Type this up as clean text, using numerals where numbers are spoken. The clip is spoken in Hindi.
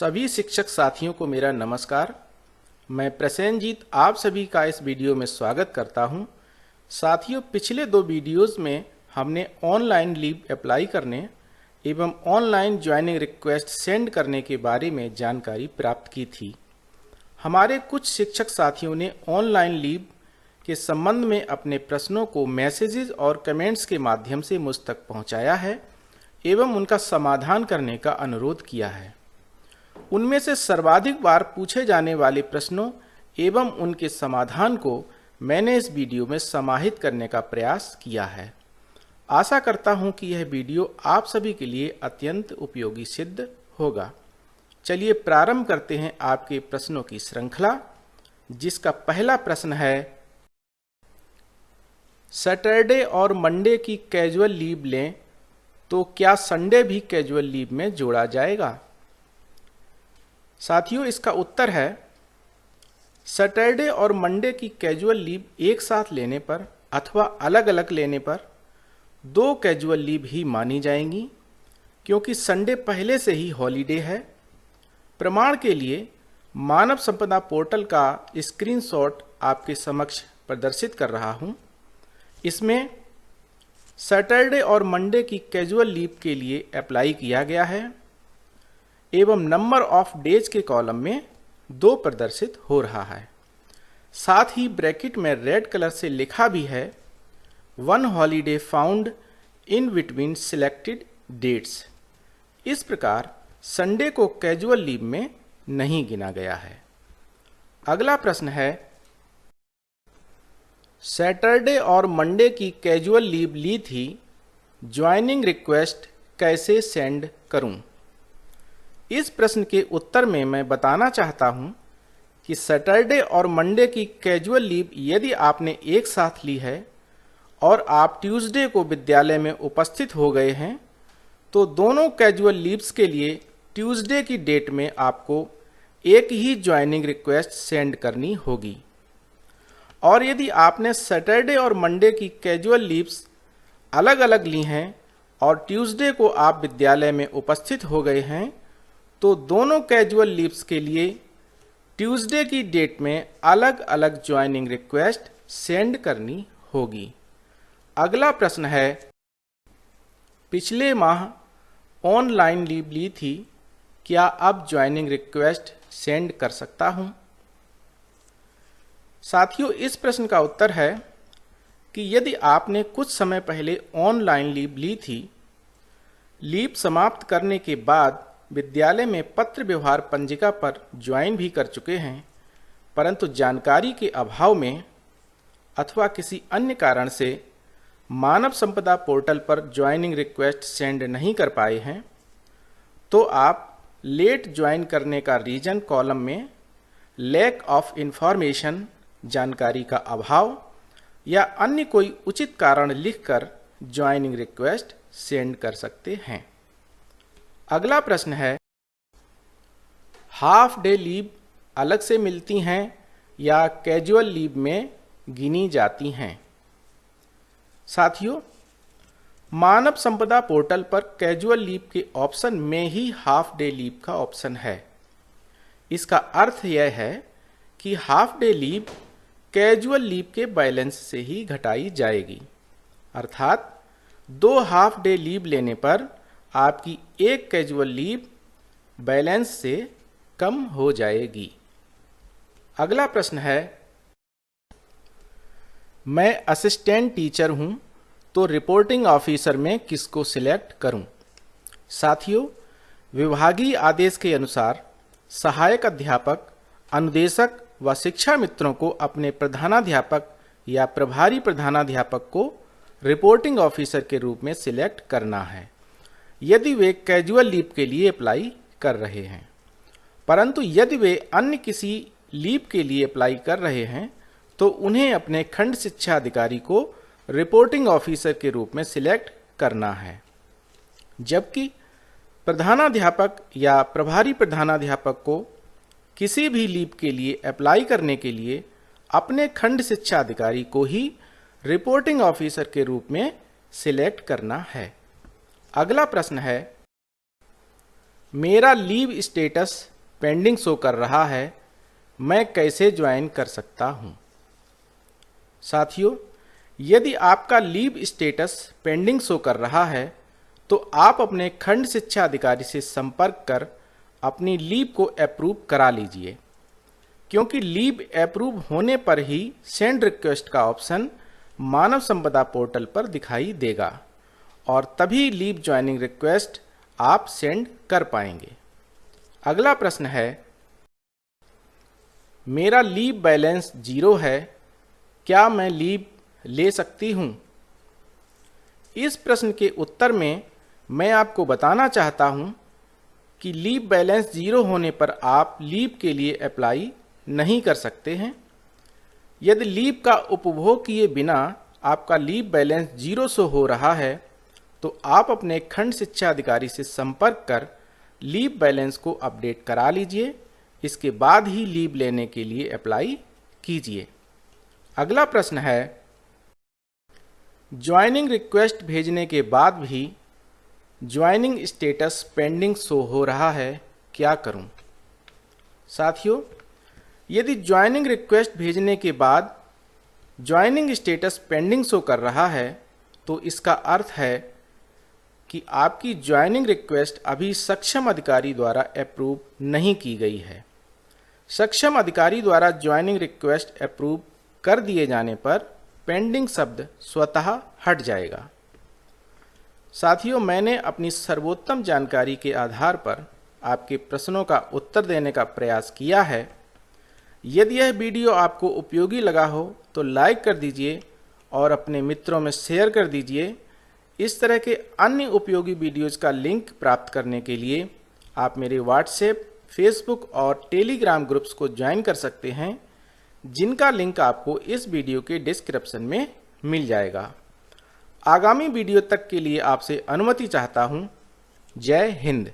सभी शिक्षक साथियों को मेरा नमस्कार। मैं प्रसेनजीत आप सभी का इस वीडियो में स्वागत करता हूं। साथियों, पिछले दो वीडियोस में हमने ऑनलाइन लीव अप्लाई करने एवं ऑनलाइन ज्वाइनिंग रिक्वेस्ट सेंड करने के बारे में जानकारी प्राप्त की थी। हमारे कुछ शिक्षक साथियों ने ऑनलाइन लीव के संबंध में अपने प्रश्नों को मैसेजेस और कमेंट्स के माध्यम से मुझ तक पहुंचाया है एवं उनका समाधान करने का अनुरोध किया है। उनमें से सर्वाधिक बार पूछे जाने वाले प्रश्नों एवं उनके समाधान को मैंने इस वीडियो में समाहित करने का प्रयास किया है। आशा करता हूं कि यह वीडियो आप सभी के लिए अत्यंत उपयोगी सिद्ध होगा। चलिए प्रारंभ करते हैं आपके प्रश्नों की श्रृंखला, जिसका पहला प्रश्न है, सैटरडे और मंडे की कैजुअल लीव लें तो क्या संडे भी कैजुअल लीव में जोड़ा जाएगा? साथियों, इसका उत्तर है सैटरडे और मंडे की कैजुअल लीव एक साथ लेने पर अथवा अलग अलग लेने पर दो कैजुअल लीव ही मानी जाएंगी, क्योंकि संडे पहले से ही हॉलीडे है। प्रमाण के लिए मानव संपदा पोर्टल का स्क्रीनशॉट आपके समक्ष प्रदर्शित कर रहा हूं। इसमें सैटरडे और मंडे की कैजुअल लीव के लिए अप्लाई किया गया है एवं नंबर ऑफ डेज के कॉलम में 2 प्रदर्शित हो रहा है। साथ ही ब्रैकेट में रेड कलर से लिखा भी है, 1 holiday found in between selected dates. इस प्रकार संडे को कैजुअल लीव में नहीं गिना गया है। अगला प्रश्न है, सैटरडे और मंडे की कैजुअल लीव ली थी, ज्वाइनिंग रिक्वेस्ट कैसे सेंड करूं? इस प्रश्न के उत्तर में मैं बताना चाहता हूं कि सैटरडे और मंडे की कैजुअल लीव यदि आपने एक साथ ली है और आप ट्यूसडे को विद्यालय में उपस्थित हो गए हैं, तो दोनों कैजुअल लीव्स के लिए ट्यूसडे की डेट में आपको एक ही ज्वाइनिंग रिक्वेस्ट सेंड करनी होगी। और यदि आपने सैटरडे और मंडे की कैजुअल लीव्स अलग अलग ली हैं और ट्यूसडे को आप विद्यालय में उपस्थित हो गए हैं, तो दोनों कैजुअल लीव्स के लिए ट्यूसडे की डेट में अलग अलग ज्वाइनिंग रिक्वेस्ट सेंड करनी होगी। अगला प्रश्न है, पिछले माह ऑनलाइन लीव ली थी, क्या अब ज्वाइनिंग रिक्वेस्ट सेंड कर सकता हूं? साथियों, इस प्रश्न का उत्तर है कि यदि आपने कुछ समय पहले ऑनलाइन लीव ली थी, लीव समाप्त करने के बाद विद्यालय में पत्र व्यवहार पंजिका पर ज्वाइन भी कर चुके हैं, परंतु जानकारी के अभाव में अथवा किसी अन्य कारण से मानव संपदा पोर्टल पर ज्वाइनिंग रिक्वेस्ट सेंड नहीं कर पाए हैं, तो आप लेट ज्वाइन करने का रीजन कॉलम में लैक ऑफ इंफॉर्मेशन, जानकारी का अभाव या अन्य कोई उचित कारण लिखकर ज्वाइनिंग रिक्वेस्ट सेंड कर सकते हैं। अगला प्रश्न है, हाफ डे लीव अलग से मिलती हैं या कैजुअल लीव में गिनी जाती हैं? साथियों, मानव संपदा पोर्टल पर कैजुअल लीव के ऑप्शन में ही हाफ डे लीव का ऑप्शन है। इसका अर्थ यह है कि half day leave casual leave के बैलेंस से ही घटाई जाएगी, अर्थात 2 हाफ डे लीव लेने पर आपकी एक कैजुअल लीव बैलेंस से कम हो जाएगी। अगला प्रश्न है, मैं असिस्टेंट टीचर हूं, तो रिपोर्टिंग ऑफिसर में किसको सिलेक्ट करूं? साथियों, विभागीय आदेश के अनुसार सहायक अध्यापक, अनुदेशक व शिक्षा मित्रों को अपने प्रधानाध्यापक या प्रभारी प्रधानाध्यापक को रिपोर्टिंग ऑफिसर के रूप में सिलेक्ट करना है, यदि वे कैजुअल लीव के लिए अप्लाई कर रहे हैं। परंतु यदि वे अन्य किसी लीव के लिए अप्लाई कर रहे हैं, तो उन्हें अपने खंड शिक्षा अधिकारी को रिपोर्टिंग ऑफिसर के रूप में सिलेक्ट करना है, जबकि प्रधानाध्यापक या प्रभारी प्रधानाध्यापक को किसी भी लीव के लिए अप्लाई करने के लिए अपने खंड शिक्षा अधिकारी को ही रिपोर्टिंग ऑफिसर के रूप में सिलेक्ट करना है। अगला प्रश्न है, मेरा लीव स्टेटस पेंडिंग शो कर रहा है, मैं कैसे ज्वाइन कर सकता हूं? साथियों, यदि आपका लीव स्टेटस पेंडिंग शो कर रहा है तो आप अपने खंड शिक्षा अधिकारी से संपर्क कर अपनी लीव को अप्रूव करा लीजिए, क्योंकि लीव अप्रूव होने पर ही सेंड रिक्वेस्ट का ऑप्शन मानव संपदा पोर्टल पर दिखाई देगा और तभी लीव ज्वाइनिंग रिक्वेस्ट आप सेंड कर पाएंगे। अगला प्रश्न है, मेरा लीव बैलेंस 0 है, क्या मैं लीव ले सकती हूं? इस प्रश्न के उत्तर में मैं आपको बताना चाहता हूं कि लीव बैलेंस 0 होने पर आप लीव के लिए अप्लाई नहीं कर सकते हैं। यदि लीव का उपभोग किए बिना आपका लीव बैलेंस 0 शो हो रहा है तो आप अपने खंड शिक्षा अधिकारी से संपर्क कर लीव बैलेंस को अपडेट करा लीजिए। इसके बाद ही लीव लेने के लिए अप्लाई कीजिए। अगला प्रश्न है, ज्वाइनिंग रिक्वेस्ट भेजने के बाद भी ज्वाइनिंग स्टेटस पेंडिंग शो हो रहा है, क्या करूं? साथियों, यदि ज्वाइनिंग रिक्वेस्ट भेजने के बाद ज्वाइनिंग स्टेटस पेंडिंग शो कर रहा है तो इसका अर्थ है कि आपकी ज्वाइनिंग रिक्वेस्ट अभी सक्षम अधिकारी द्वारा अप्रूव नहीं की गई है। सक्षम अधिकारी द्वारा ज्वाइनिंग रिक्वेस्ट अप्रूव कर दिए जाने पर पेंडिंग शब्द स्वतः हट जाएगा। साथियों, मैंने अपनी सर्वोत्तम जानकारी के आधार पर आपके प्रश्नों का उत्तर देने का प्रयास किया है। यदि यह वीडियो आपको उपयोगी लगा हो तो लाइक कर दीजिए और अपने मित्रों में शेयर कर दीजिए। इस तरह के अन्य उपयोगी वीडियोज़ का लिंक प्राप्त करने के लिए आप मेरे व्हाट्सएप, फेसबुक और टेलीग्राम ग्रुप्स को ज्वाइन कर सकते हैं, जिनका लिंक आपको इस वीडियो के डिस्क्रिप्शन में मिल जाएगा। आगामी वीडियो तक के लिए आपसे अनुमति चाहता हूँ। जय हिंद।